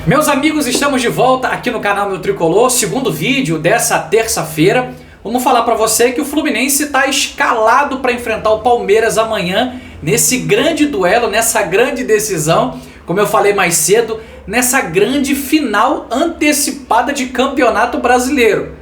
Meus amigos, estamos de volta aqui no canal Meu Tricolor, segundo vídeo dessa terça-feira. Vamos falar para você que o Fluminense está escalado para enfrentar o Palmeiras amanhã, nesse grande duelo, nessa grande decisão, como eu falei mais cedo, nessa grande final antecipada de Campeonato Brasileiro.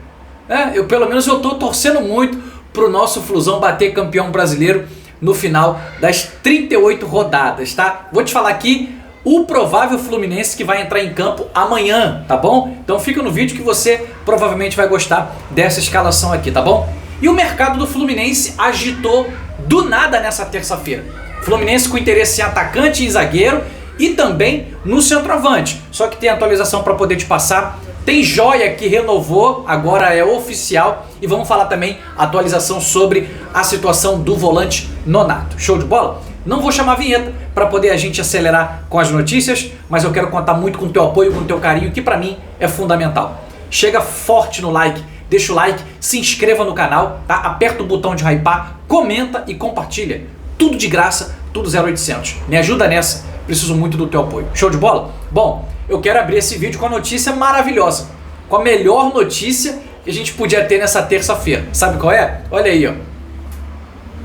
Pelo menos eu estou torcendo muito para o nosso Flusão bater campeão brasileiro no final das 38 rodadas, tá? Vou te falar aqui o provável Fluminense que vai entrar em campo amanhã, tá bom? Então fica no vídeo que você provavelmente vai gostar dessa escalação aqui, tá bom? E o mercado do Fluminense agitou do nada nessa terça-feira. Fluminense com interesse em atacante e zagueiro e também no centroavante. Só que tem atualização para poder te passar. Tem joia que renovou, agora é oficial. E vamos falar também atualização sobre a situação do volante Nonato. Show de bola? Não vou chamar a vinheta para poder a gente acelerar com as notícias, mas eu quero contar muito com o teu apoio, com o teu carinho, que para mim é fundamental. Chega forte no like, deixa o like, se inscreva no canal, tá? Aperta o botão de hypar, comenta e compartilha. Tudo de graça, tudo 0800. Me ajuda nessa, preciso muito do teu apoio. Show de bola? Bom, eu quero abrir esse vídeo com a notícia maravilhosa, com a melhor notícia que a gente podia ter nessa terça-feira. Sabe qual é? Olha aí, ó.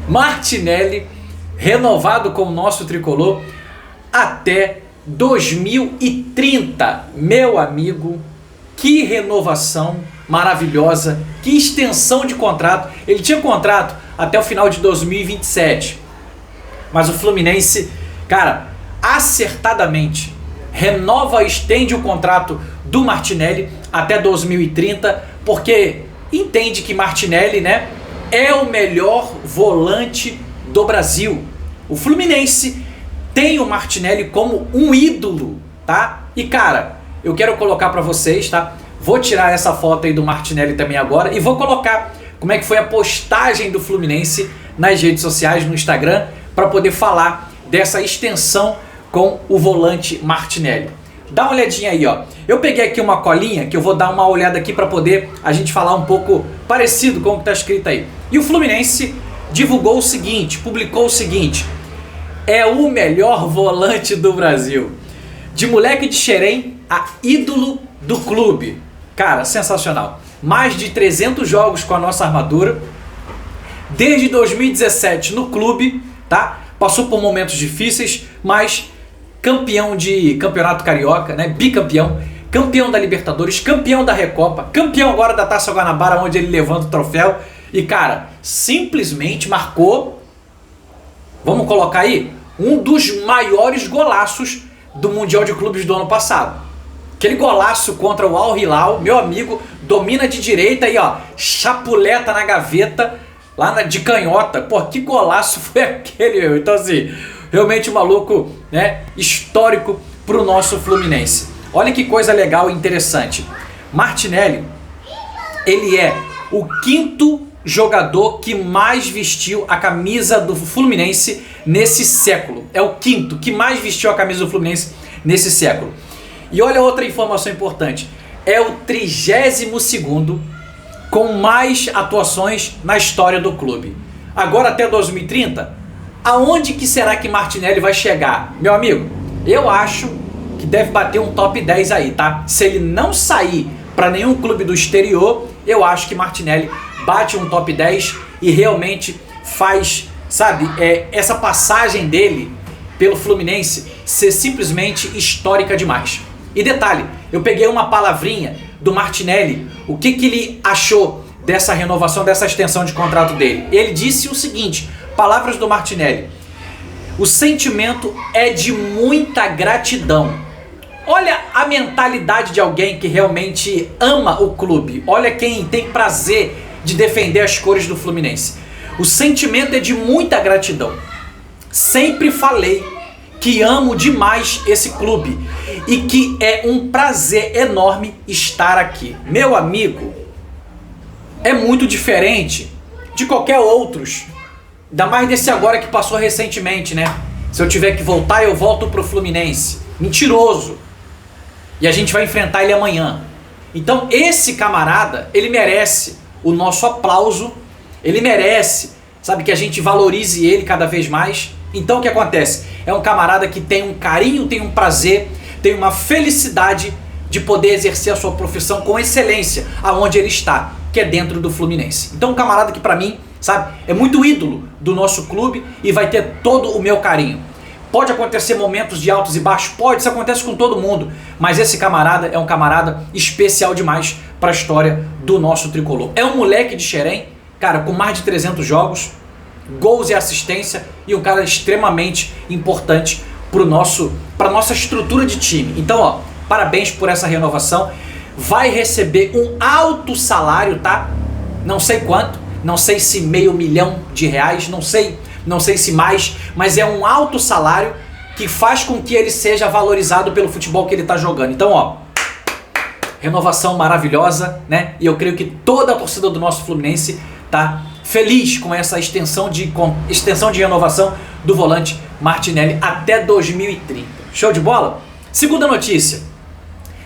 Martinelli renovado com o nosso tricolor até 2030. Meu amigo, que renovação maravilhosa, que extensão de contrato. Ele tinha contrato até o final de 2027, mas o Fluminense, cara, acertadamente renova e estende o contrato do Martinelli até 2030, porque entende que Martinelli, né, é o melhor volante do Brasil. O Fluminense tem o Martinelli como um ídolo, tá? E cara, eu quero colocar pra vocês, tá? Vou tirar essa foto aí do Martinelli também agora e vou colocar como é que foi a postagem do Fluminense nas redes sociais, no Instagram, para poder falar dessa extensão com o volante Martinelli. Dá uma olhadinha aí, ó. Eu peguei aqui uma colinha que eu vou dar uma olhada aqui para poder a gente falar um pouco parecido com o que tá escrito aí. E o Fluminense divulgou o seguinte, publicou o seguinte: é o melhor volante do Brasil. De moleque de Xerém a ídolo do clube. Cara, sensacional. Mais de 300 jogos com a nossa armadura. Desde 2017 no clube, tá? Passou por momentos difíceis, mas campeão de Campeonato Carioca, né? Bicampeão. Campeão da Libertadores, campeão da Recopa, campeão agora da Taça Guanabara, onde ele levanta o troféu. E cara, simplesmente marcou, vamos colocar aí, um dos maiores golaços do Mundial de Clubes do ano passado. Aquele golaço contra o Al Hilal, meu amigo, domina de direita aí, ó, chapuleta na gaveta, lá de canhota. Pô, que golaço foi aquele, meu? Então assim, realmente maluco, né, histórico pro nosso Fluminense. Olha que coisa legal e interessante. Martinelli, ele é o quinto jogador que mais vestiu a camisa do Fluminense nesse século. É o quinto que mais vestiu a camisa do Fluminense nesse século. E olha outra informação importante. É o 32º com mais atuações na história do clube. Agora até 2030, aonde que será que Martinelli vai chegar? Meu amigo, eu acho que deve bater um top 10 aí, tá? Se ele não sair para nenhum clube do exterior, eu acho que Martinelli bate um top 10 e realmente faz, sabe, essa passagem dele pelo Fluminense ser simplesmente histórica demais. E detalhe, eu peguei uma palavrinha do Martinelli, o que ele achou dessa renovação, dessa extensão de contrato dele. Ele disse o seguinte, palavras do Martinelli: o sentimento é de muita gratidão. Olha a mentalidade de alguém que realmente ama o clube. Olha quem tem prazer de defender as cores do Fluminense. O sentimento é de muita gratidão. Sempre falei que amo demais esse clube e que é um prazer enorme estar aqui. Meu amigo, é muito diferente de qualquer outros. Ainda mais desse agora que passou recentemente, né? Se eu tiver que voltar, eu volto pro Fluminense. Mentiroso. E a gente vai enfrentar ele amanhã. Então esse camarada, ele merece o nosso aplauso, ele merece, sabe, que a gente valorize ele cada vez mais. Então o que acontece? É um camarada que tem um carinho, tem um prazer, tem uma felicidade de poder exercer a sua profissão com excelência aonde ele está, que é dentro do Fluminense. Então um camarada que pra mim, sabe, é muito ídolo do nosso clube e vai ter todo o meu carinho. Pode acontecer momentos de altos e baixos, pode, isso acontece com todo mundo, mas esse camarada é um camarada especial demais para a história do nosso tricolor. É um moleque de Xerém, cara, com mais de 300 jogos, gols e assistência, e um cara extremamente importante para nossa estrutura de time. Então, ó, parabéns por essa renovação. Vai receber um alto salário, tá? Não sei quanto, não sei se R$500 mil, não sei se mais, mas é um alto salário que faz com que ele seja valorizado pelo futebol que ele está jogando. Então, ó, renovação maravilhosa, né? E eu creio que toda a torcida do nosso Fluminense tá feliz com essa extensão de renovação do volante Martinelli até 2030. Show de bola? Segunda notícia,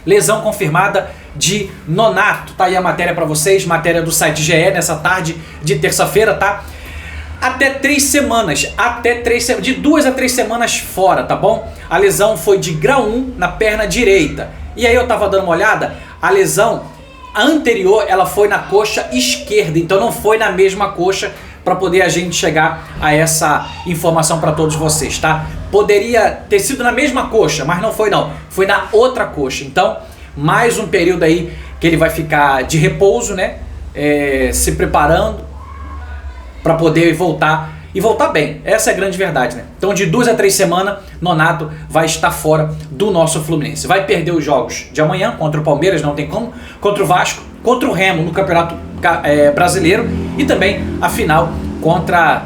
lesão confirmada de Nonato. Tá aí a matéria para vocês, matéria do site GE nessa tarde de terça-feira, tá? Até 3 semanas, de 2 a 3 semanas fora, tá bom? A lesão foi de grau 1 na perna direita. E aí eu tava dando uma olhada, a lesão anterior, ela foi na coxa esquerda, então não foi na mesma coxa, para poder a gente chegar a essa informação para todos vocês, tá? Poderia ter sido na mesma coxa, mas não foi não, foi na outra coxa. Então, mais um período aí que ele vai ficar de repouso, né? Se preparando para poder voltar e voltar bem. Essa é a grande verdade, né? Então, de 2 a 3 semanas, Nonato vai estar fora do nosso Fluminense. Vai perder os jogos de amanhã contra o Palmeiras, não tem como, contra o Vasco, contra o Remo no Campeonato Brasileiro e também a final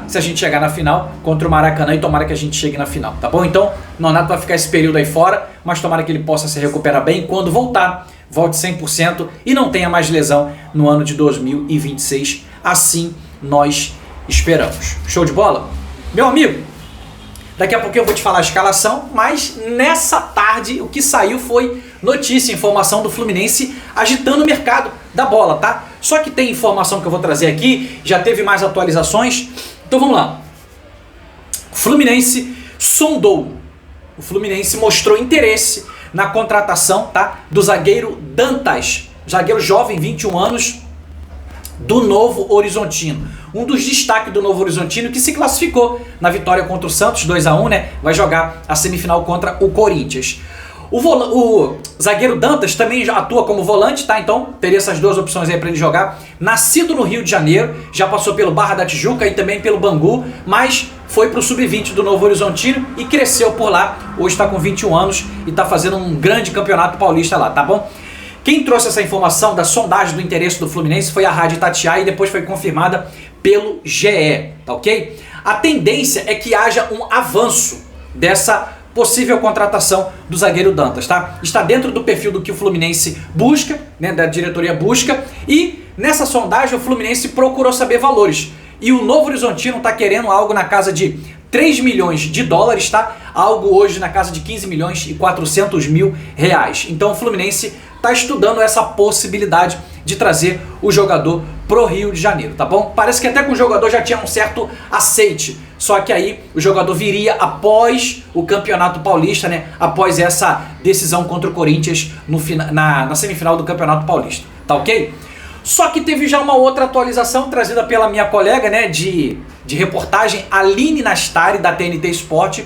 se a gente chegar na final, contra o Maracanã, e tomara que a gente chegue na final, tá bom? Então, Nonato vai ficar esse período aí fora, mas tomara que ele possa se recuperar bem quando voltar, volte 100% e não tenha mais lesão no ano de 2026. Assim nós esperamos. Show de bola? Meu amigo, daqui a pouco eu vou te falar a escalação, mas nessa tarde o que saiu foi notícia, informação do Fluminense agitando o mercado da bola, tá? Só que tem informação que eu vou trazer aqui, já teve mais atualizações, então vamos lá. O Fluminense sondou, o Fluminense mostrou interesse na contratação, tá, do zagueiro Dantas, zagueiro jovem, 21 anos, do Novo Horizontino. Um dos destaques do Novo Horizontino que se classificou na vitória contra o Santos, 2-1, né? Vai jogar a semifinal contra o Corinthians. O zagueiro Dantas também já atua como volante, tá? Então teria essas duas opções aí para ele jogar. Nascido no Rio de Janeiro, já passou pelo Barra da Tijuca e também pelo Bangu, mas foi pro Sub-20 do Novo Horizontino e cresceu por lá. Hoje está com 21 anos e está fazendo um grande campeonato paulista lá, tá bom? Quem trouxe essa informação da sondagem do interesse do Fluminense foi a Rádio Itatiaia e depois foi confirmada pelo GE, tá ok? A tendência é que haja um avanço dessa possível contratação do zagueiro Dantas, tá? Está dentro do perfil do que o Fluminense busca, né, da diretoria busca, e nessa sondagem o Fluminense procurou saber valores. E o Novo Horizontino está querendo algo na casa de 3 milhões de dólares, tá? Algo hoje na casa de 15 milhões e 400 mil reais. Então o Fluminense está estudando essa possibilidade de trazer o jogador pro Rio de Janeiro, tá bom? Parece que até com o jogador já tinha um certo aceite, só que aí o jogador viria após o Campeonato Paulista, né? Após essa decisão contra o Corinthians na semifinal do Campeonato Paulista, tá ok? Só que teve já uma outra atualização trazida pela minha colega, né, de reportagem, Aline Nastari, da TNT Sport,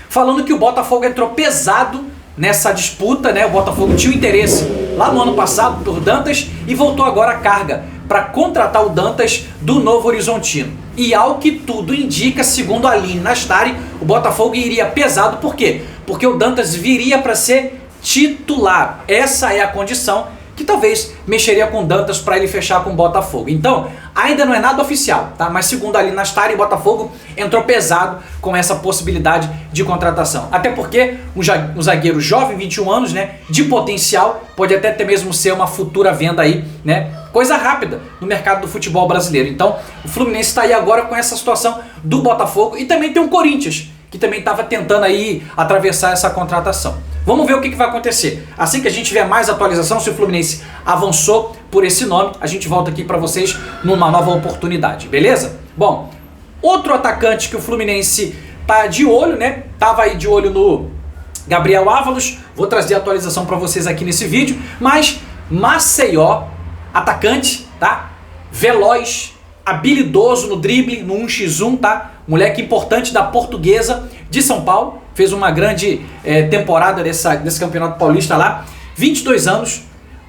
falando que o Botafogo entrou pesado nessa disputa, né? O Botafogo tinha o interesse lá no ano passado por Dantas e voltou agora a carga para contratar o Dantas do Novo Horizontino. E ao que tudo indica, segundo a Aline Nastari, o Botafogo iria pesado, por quê? Porque o Dantas viria para ser titular. Essa é a condição que talvez mexeria com o Dantas para ele fechar com o Botafogo. Então, ainda não é nada oficial, tá? Mas segundo a Aline Nastari, o Botafogo entrou pesado com essa possibilidade de contratação. Até porque um zagueiro jovem, 21 anos, né, de potencial, pode até mesmo ser uma futura venda aí, né? Coisa rápida no mercado do futebol brasileiro. Então, o Fluminense está aí agora com essa situação do Botafogo e também tem um Corinthians, que também estava tentando aí atravessar essa contratação. Vamos ver o que vai acontecer. Assim que a gente tiver mais atualização, se o Fluminense avançou por esse nome, a gente volta aqui para vocês numa nova oportunidade, beleza? Bom, outro atacante que o Fluminense tá de olho, né? Tava aí de olho Gabriel Ávalos, vou trazer a atualização para vocês aqui nesse vídeo, mas Maceió, atacante, tá? Veloz, habilidoso no drible, no 1x1, tá? Moleque importante da Portuguesa de São Paulo, fez uma grande temporada desse Campeonato Paulista lá, 22 anos.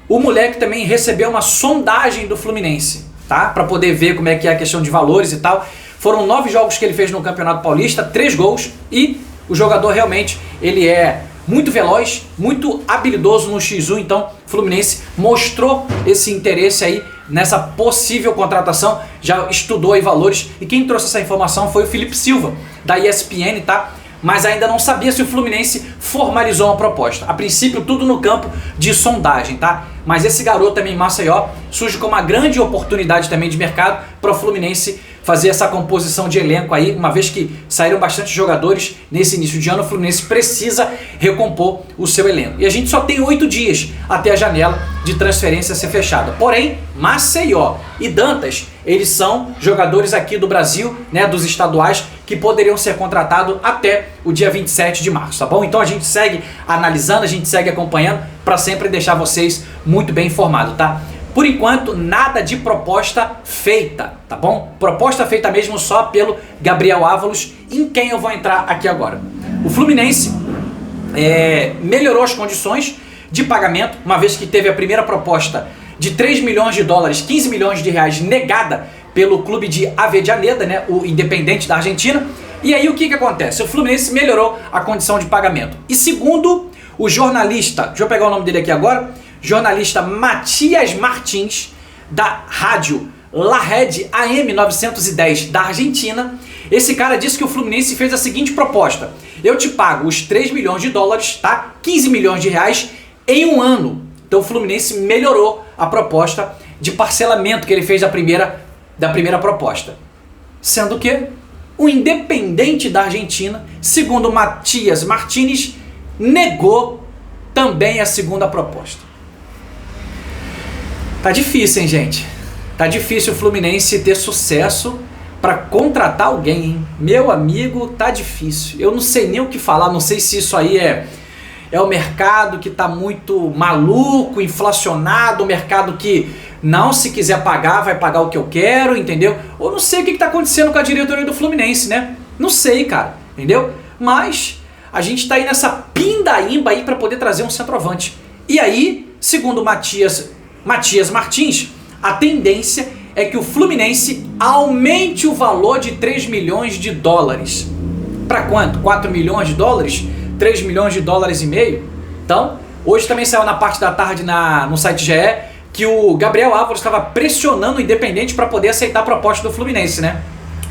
O moleque também recebeu uma sondagem do Fluminense, tá? Para poder ver como é que é a questão de valores e tal. Foram 9 jogos que ele fez no Campeonato Paulista, 3 gols, e o jogador realmente, ele é muito veloz, muito habilidoso no X1, então o Fluminense mostrou esse interesse aí nessa possível contratação, já estudou aí valores, e quem trouxe essa informação foi o Felipe Silva, da ESPN, tá? Mas ainda não sabia se o Fluminense formalizou uma proposta. A princípio, tudo no campo de sondagem, tá? Mas esse garoto também, Maceió, surge como uma grande oportunidade também de mercado para o Fluminense fazer essa composição de elenco aí, uma vez que saíram bastante jogadores nesse início de ano, o Fluminense precisa recompor o seu elenco. E a gente só tem 8 dias até a janela de transferência ser fechada. Porém, Maceió e Dantas, eles são jogadores aqui do Brasil, né, dos estaduais, que poderiam ser contratados até o dia 27 de março, tá bom? Então a gente segue analisando, a gente segue acompanhando para sempre deixar vocês muito bem informados, tá? Por enquanto, nada de proposta feita, tá bom? Proposta feita mesmo só pelo Gabriel Ávalos, em quem eu vou entrar aqui agora. O Fluminense melhorou as condições de pagamento, uma vez que teve a primeira proposta de 3 milhões de dólares, 15 milhões de reais negada pelo clube de Avellaneda, né, o Independente da Argentina. E aí o que acontece? O Fluminense melhorou a condição de pagamento. E segundo o jornalista, deixa eu pegar o nome dele aqui agora, jornalista Matias Martins, da rádio La Red AM 910 da Argentina, esse cara disse que o Fluminense fez a seguinte proposta: eu te pago os 3 milhões de dólares, tá? 15 milhões de reais em um ano. Então o Fluminense melhorou a proposta de parcelamento que ele fez da primeira proposta. Sendo que o Independente da Argentina, segundo Matias Martins, negou também a segunda proposta. Tá difícil, hein, gente? Tá difícil o Fluminense ter sucesso para contratar alguém, hein? Meu amigo, tá difícil. Eu não sei nem o que falar, não sei se isso aí é o mercado que tá muito maluco, inflacionado, o mercado que não, se quiser pagar, vai pagar o que eu quero, entendeu? Ou não sei o que tá acontecendo com a diretoria do Fluminense, né? Não sei, cara, entendeu? Mas a gente tá aí nessa pindaíba aí para poder trazer um centroavante. E aí, segundo Matias Martins, a tendência é que o Fluminense aumente o valor de 3 milhões de dólares. Para quanto? 4 milhões de dólares? 3 milhões de dólares e meio? Então, hoje também saiu na parte da tarde no site GE que o Gabriel Ávalos estava pressionando o Independente para poder aceitar a proposta do Fluminense, né?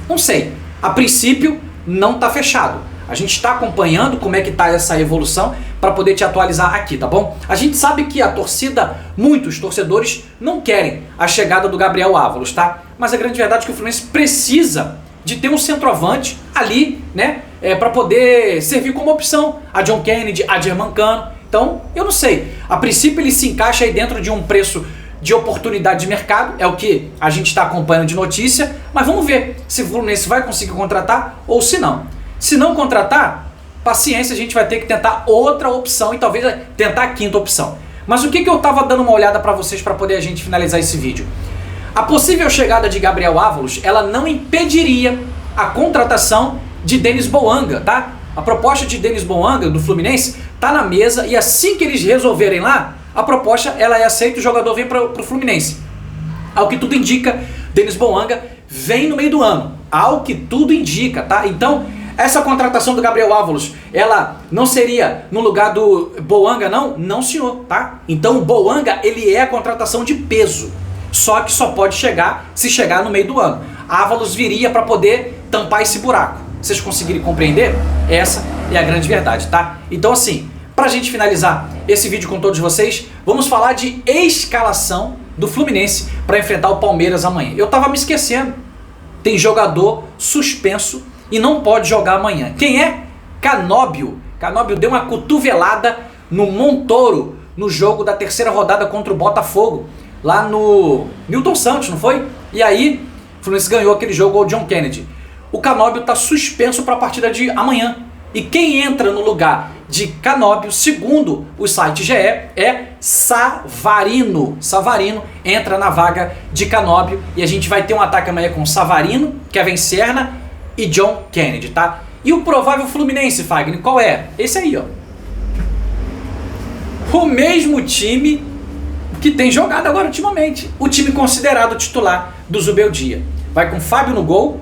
Não sei. A princípio, não está fechado. A gente está acompanhando como é que está essa evolução para poder te atualizar aqui, tá bom? A gente sabe que a torcida, muitos torcedores, não querem a chegada do Gabriel Ávalos, tá? Mas a grande verdade é que o Fluminense precisa de ter um centroavante ali, né? Para poder servir como opção a John Kennedy, a Germancano. Então, eu não sei. A princípio ele se encaixa aí dentro de um preço de oportunidade de mercado, é o que a gente está acompanhando de notícia, mas vamos ver se o Fluminense vai conseguir contratar ou se não. Se não contratar, paciência, a gente vai ter que tentar outra opção e talvez tentar a quinta opção. Mas o que eu estava dando uma olhada para vocês para poder a gente finalizar esse vídeo? A possível chegada de Gabriel Ávalos, ela não impediria a contratação de Denis Bouanga, tá? A proposta de Denis Bouanga, do Fluminense, tá na mesa e assim que eles resolverem lá, a proposta ela é aceita e o jogador vem para o Fluminense. Ao que tudo indica, Denis Bouanga vem no meio do ano. Ao que tudo indica, tá? Então, essa contratação do Gabriel Ávalos, ela não seria no lugar do Bouanga, não? Não, senhor, tá? Então o Bouanga, ele é a contratação de peso. Só que só pode chegar se chegar no meio do ano. Ávalos viria para poder tampar esse buraco. Vocês conseguirem compreender? Essa é a grande verdade, tá? Então assim, pra gente finalizar esse vídeo com todos vocês, vamos falar de escalação do Fluminense para enfrentar o Palmeiras amanhã. Eu tava me esquecendo. Tem jogador suspenso e não pode jogar amanhã. Quem é? Canóbio. Canóbio deu uma cotovelada no Montoro no jogo da terceira rodada contra o Botafogo, lá no Newton Santos, não foi? E aí, o Fluminense ganhou aquele jogo ao John Kennedy. O Canóbio está suspenso para a partida de amanhã. E quem entra no lugar de Canóbio, segundo o site GE, é Savarino. Savarino entra na vaga de Canóbio e a gente vai ter um ataque amanhã com Savarino, Kevin Serna e John Kennedy, tá? E o provável Fluminense, Fagner, qual é? Esse aí, ó. O mesmo time que tem jogado agora ultimamente. O time considerado titular do Zubeldia. Vai com Fábio no gol,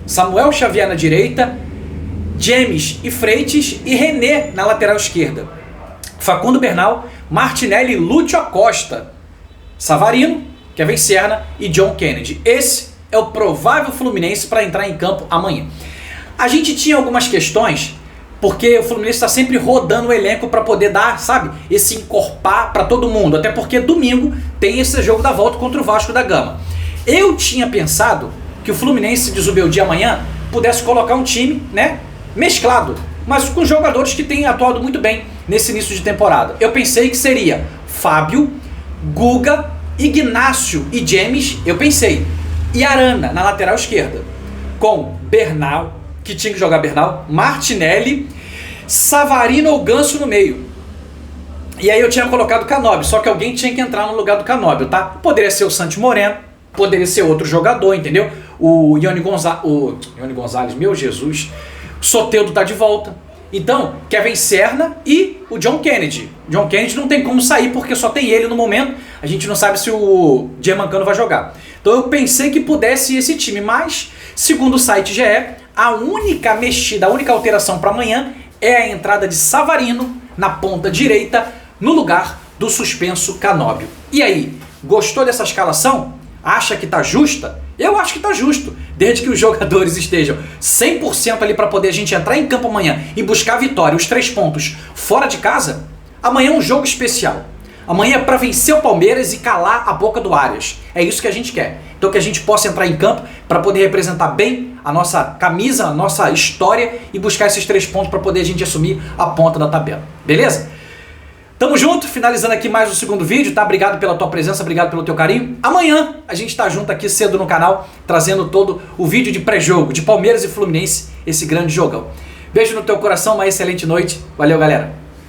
Samuel Xavier na direita, James e Freitas e René na lateral esquerda. Facundo Bernal, Martinelli e Lúcio Acosta. Savarino, Kevin Serna e John Kennedy. Esse é o provável Fluminense para entrar em campo amanhã. A gente tinha algumas questões, porque o Fluminense está sempre rodando o elenco para poder dar, sabe, esse encorpar para todo mundo. Até porque domingo tem esse jogo da volta contra o Vasco da Gama. Eu tinha pensado que o Fluminense de Zubeldia amanhã pudesse colocar um time, né, mesclado, mas com jogadores que têm atuado muito bem nesse início de temporada. Eu pensei que seria Fábio, Guga, Ignácio e James, eu pensei, e Arana na lateral esquerda, com Bernal, que tinha que jogar Bernal, Martinelli, Savarino ou Ganso no meio. E aí eu tinha colocado Canóbio, só que alguém tinha que entrar no lugar do Canóbio, tá? Poderia ser o Santi Moreno, poderia ser outro jogador, entendeu? O Ione Gonzalez, meu Jesus, o Soteldo tá de volta. Então, Kevin Serna e o John Kennedy. John Kennedy não tem como sair porque só tem ele no momento. A gente não sabe se o Germancano vai jogar. Então eu pensei que pudesse ir esse time, mas, segundo o site GE, a única mexida, a única alteração para amanhã é a entrada de Savarino na ponta direita, no lugar do suspenso Canóbio. E aí, gostou dessa escalação? Acha que tá justa? Eu acho que tá justo, desde que os jogadores estejam 100% ali para poder a gente entrar em campo amanhã e buscar a vitória, os 3 pontos fora de casa. Amanhã é um jogo especial. Amanhã é para vencer o Palmeiras e calar a boca do Arias. É isso que a gente quer. Então que a gente possa entrar em campo para poder representar bem a nossa camisa, a nossa história e buscar esses 3 pontos para poder a gente assumir a ponta da tabela. Beleza? Tamo junto, finalizando aqui mais o segundo vídeo, tá? Obrigado pela tua presença, obrigado pelo teu carinho. Amanhã a gente tá junto aqui cedo no canal, trazendo todo o vídeo de pré-jogo de Palmeiras e Fluminense, esse grande jogão. Beijo no teu coração, uma excelente noite. Valeu, galera.